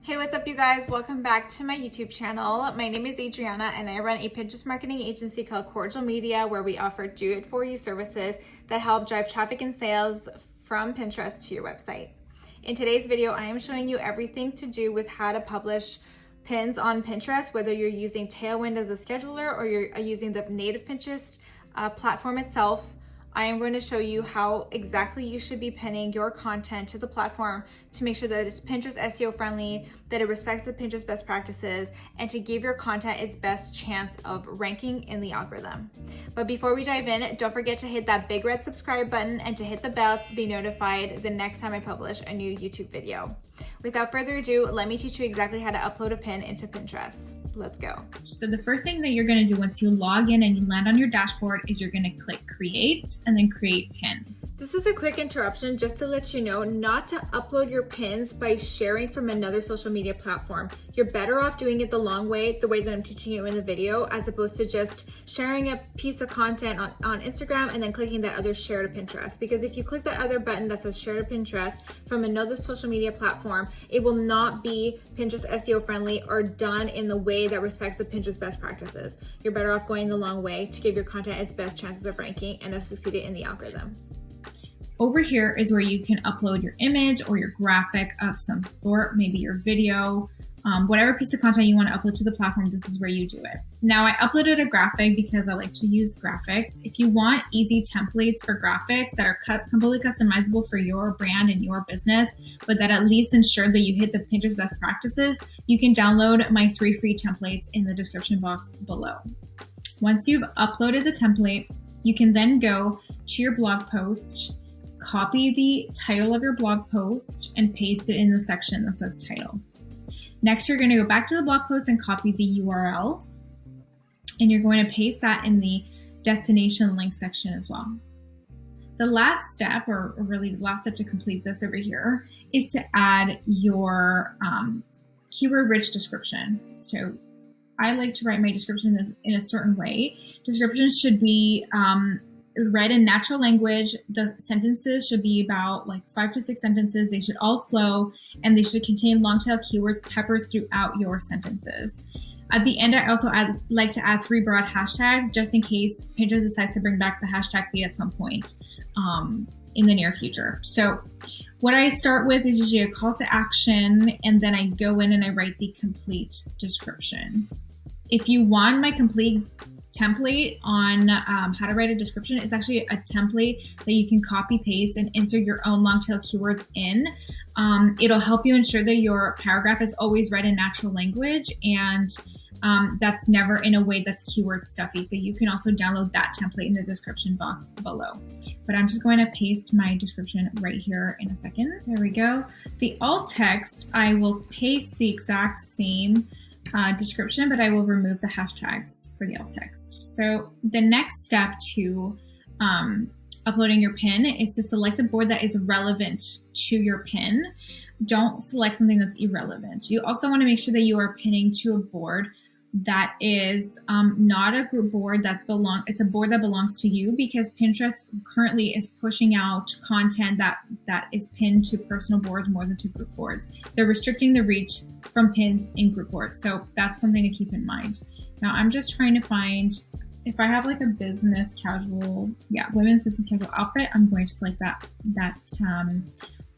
Hey, what's up you guys? Welcome back to my YouTube channel. My name is Adriana and I run a Pinterest marketing agency called Kordial Media where we offer do-it-for-you services that help drive traffic and sales from Pinterest to your website. In today's video, I am showing you everything to do with how to publish pins on Pinterest, whether you're using Tailwind as a scheduler or you're using the native Pinterest platform itself. I am going to show you how exactly you should be pinning your content to the platform to make sure that it's Pinterest SEO friendly, that it respects the Pinterest best practices, and to give your content its best chance of ranking in the algorithm. But before we dive in, don't forget to hit that big red subscribe button and to hit the bell to be notified the next time I publish a new YouTube video. Without further ado, let me teach you exactly how to upload a pin into Pinterest. Let's go. So the first thing that you're going to do once you log in and you land on your dashboard is you're going to click create and then create pin. This is a quick interruption just to let you know not to upload your pins by sharing from another social media platform. You're better off doing it the long way, the way that I'm teaching you in the video, as opposed to just sharing a piece of content on Instagram and then clicking that other share to Pinterest. Because if you click that other button that says share to Pinterest from another social media platform, it will not be Pinterest SEO friendly or done in the way that respects the Pinterest best practices. You're better off going the long way to give your content its best chances of ranking and of succeeding in the algorithm. Over here is where you can upload your image or your graphic of some sort, maybe your video, whatever piece of content you want to upload to the platform, this is where you do it. Now I uploaded a graphic because I like to use graphics. If you want easy templates for graphics that are completely customizable for your brand and your business, but that at least ensure that you hit the Pinterest best practices, you can download my 3 free templates in the description box below. Once you've uploaded the template, you can then go to your blog post, copy the title of your blog post and paste it in the section that says title. Next, you're going to go back to the blog post and copy the URL, and you're going to paste that in the destination link section as well. The last step, or really the last step to complete this over here, is to add your keyword-rich description. So I like to write my description in a certain way. Descriptions should be read in natural language. The sentences should be about like 5 to 6 sentences. They should all flow and they should contain long tail keywords peppered throughout your sentences. At the end, I also like to add 3 broad hashtags just in case Pinterest decides to bring back the hashtag feed at some point in the near future. So what I start with is usually a call to action, and then I go in and I write the complete description. If you want my complete template on how to write a description, it's actually a template that you can copy paste and insert your own long tail keywords in. It'll help you ensure that your paragraph is always read in natural language, and that's never in a way that's keyword stuffy. So you can also download that template in the description box below. But I'm just going to paste my description right here in a second. There we go. The alt text, I will paste the exact same description, but I will remove the hashtags for the alt text. So the next step to uploading your pin is to select a board that is relevant to your pin. Don't select something that's irrelevant. You also want to make sure that you are pinning to a board that is not a group board it's a board that belongs to you, because Pinterest currently is pushing out content that is pinned to personal boards more than to group boards. They're restricting the reach from pins in group boards. So that's something to keep in mind. Now I'm just trying to find, if I have like a business casual, women's business casual outfit, I'm going to select that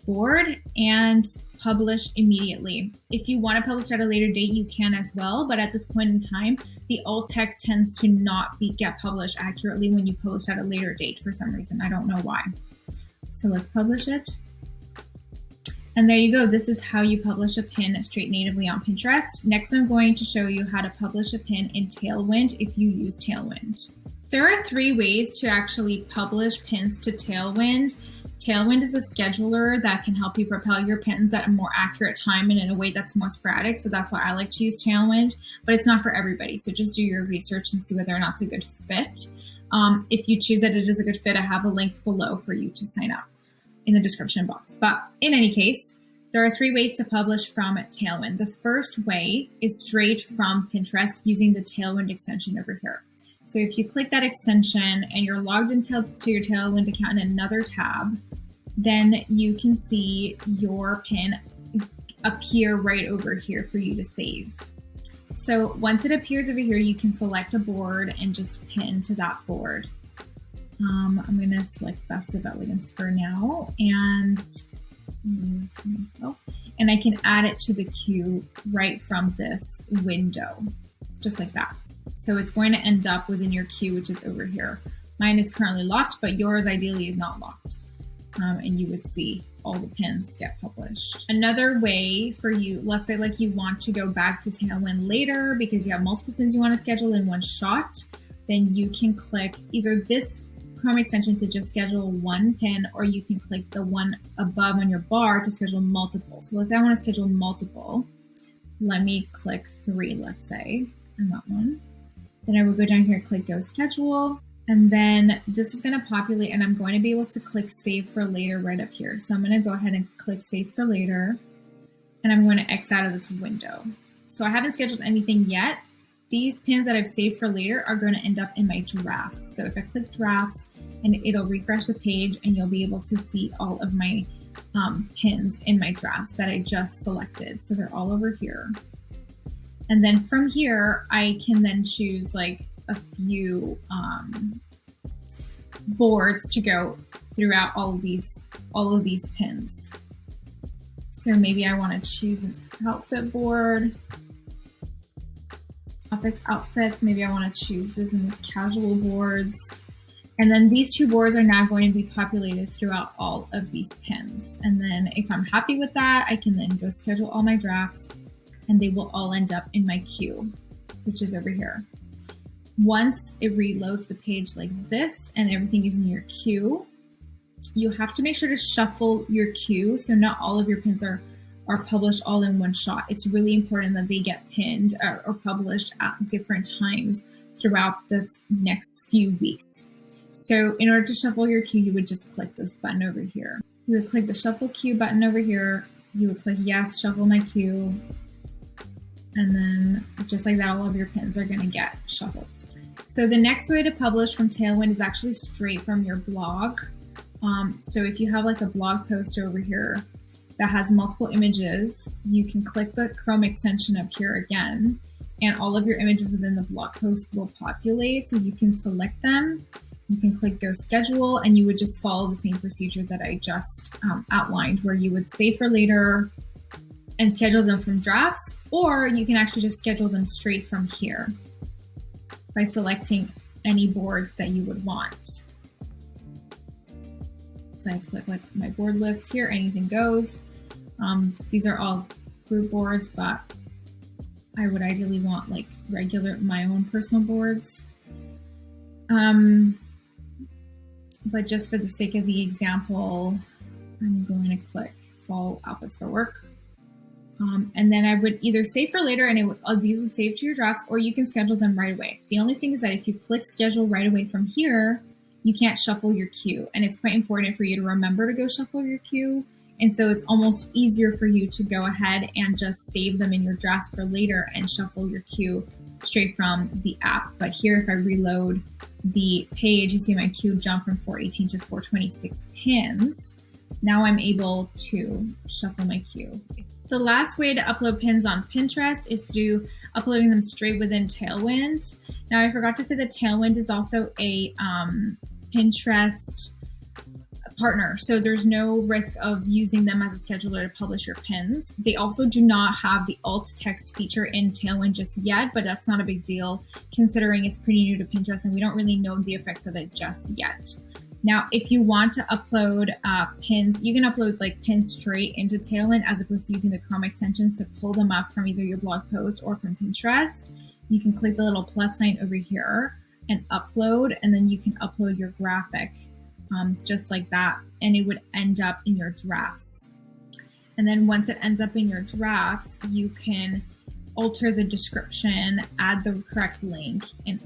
board and publish immediately. If you want to publish at a later date, you can as well, but at this point in time, the alt text tends to not get published accurately when you post at a later date for some reason. I don't know why. So let's publish it. And there you go. This is how you publish a pin straight natively on Pinterest. Next, I'm going to show you how to publish a pin in Tailwind if you use Tailwind. There are 3 ways to actually publish pins to Tailwind. Tailwind is a scheduler that can help you propel your pins at a more accurate time and in a way that's more sporadic. So that's why I like to use Tailwind, but it's not for everybody. So just do your research and see whether or not it's a good fit. If you choose that it is a good fit, I have a link below for you to sign up in the description box. But in any case, there are 3 ways to publish from Tailwind. The first way is straight from Pinterest using the Tailwind extension over here. So if you click that extension and you're logged into your Tailwind account in another tab, then you can see your pin appear right over here for you to save. So once it appears over here, you can select a board and just pin to that board. I'm going to select Best of Elegance for now, and I can add it to the queue right from this window, just like that. So it's going to end up within your queue, which is over here. Mine is currently locked, but yours ideally is not locked. And you would see all the pins get published. Another way for you, let's say like you want to go back to Tailwind later because you have multiple pins you want to schedule in one shot, then you can click either this Chrome extension to just schedule one pin, or you can click the one above on your bar to schedule multiple. So let's say I want to schedule multiple. Let me click 3, let's say, on that one. Then I will go down here, click Go Schedule. And then this is going to populate, and I'm going to be able to click Save for Later right up here. So I'm going to go ahead and click Save for Later, and I'm going to X out of this window. So I haven't scheduled anything yet. These pins that I've saved for later are going to end up in my drafts. So if I click Drafts, and it'll refresh the page, and you'll be able to see all of my pins in my drafts that I just selected. So they're all over here. And then from here, I can then choose like a few boards to go throughout all of these pins. So maybe I want to choose an outfit board, outfits. Maybe I want to choose business casual boards. And then these 2 boards are now going to be populated throughout all of these pins. And then if I'm happy with that, I can then go schedule all my drafts, and they will all end up in my queue, which is over here. Once it reloads the page like this and everything is in your queue, you have to make sure to shuffle your queue so not all of your pins are published all in one shot. It's really important that they get pinned or published at different times throughout the next few weeks. So in order to shuffle your queue, you would just click this button over here. You would click the Shuffle Queue button over here. You would click Yes, Shuffle My Queue. And then just like that, all of your pins are going to get shuffled. So the next way to publish from Tailwind is actually straight from your blog. So if you have like a blog post over here that has multiple images, you can click the Chrome extension up here again, and all of your images within the blog post will populate. So you can select them. You can click Go Schedule, and you would just follow the same procedure that I just outlined, where you would save for later and schedule them from drafts, or you can actually just schedule them straight from here by selecting any boards that you would want. So I click like my board list here, anything goes. These are all group boards, but I would ideally want like my own personal boards. But just for the sake of the example, I'm going to click Fall Outfits for Work. And then I would either save for later, and these would save to your drafts, or you can schedule them right away. The only thing is that if you click schedule right away from here, you can't shuffle your queue. And it's quite important for you to remember to go shuffle your queue. And so it's almost easier for you to go ahead and just save them in your drafts for later and shuffle your queue straight from the app. But here, if I reload the page, you see my queue jump from 418 to 426 pins. Now I'm able to shuffle my queue. The last way to upload pins on Pinterest is through uploading them straight within Tailwind. Now, I forgot to say that Tailwind is also a Pinterest partner, so there's no risk of using them as a scheduler to publish your pins. They also do not have the alt text feature in Tailwind just yet, but that's not a big deal considering it's pretty new to Pinterest and we don't really know the effects of it just yet. Now, if you want to upload pins, you can upload like pins straight into Tailwind as opposed to using the Chrome extensions to pull them up from either your blog post or from Pinterest. You can click the little plus sign over here and upload, and then you can upload your graphic just like that, and it would end up in your drafts. And then once it ends up in your drafts, you can alter the description, add the correct link, and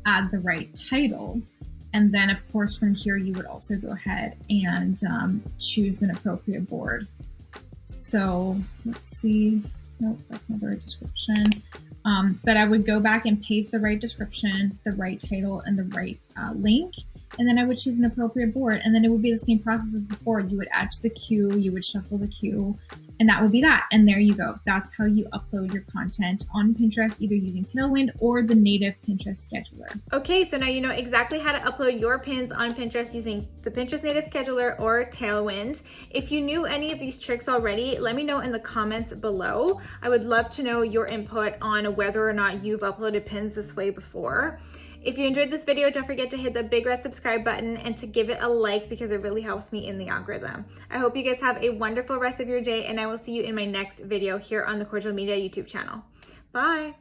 add the right title. And then, of course, from here, you would also go ahead and choose an appropriate board. So let's see. Nope, that's not the right description. But I would go back and paste the right description, the right title, and the right link. and then I would choose an appropriate board, and then it would be the same process as before. You would add to the queue, you would shuffle the queue, and that would be that. And there you go. That's how you upload your content on Pinterest, either using Tailwind or the native Pinterest scheduler. Okay, so now you know exactly how to upload your pins on Pinterest using the Pinterest native scheduler or Tailwind. If you knew any of these tricks already, let me know in the comments below. I would love to know your input on whether or not you've uploaded pins this way before. If you enjoyed this video, don't forget to hit the big red subscribe button and to give it a like because it really helps me in the algorithm. I hope you guys have a wonderful rest of your day, and I will see you in my next video here on the Kordial Media YouTube channel. Bye.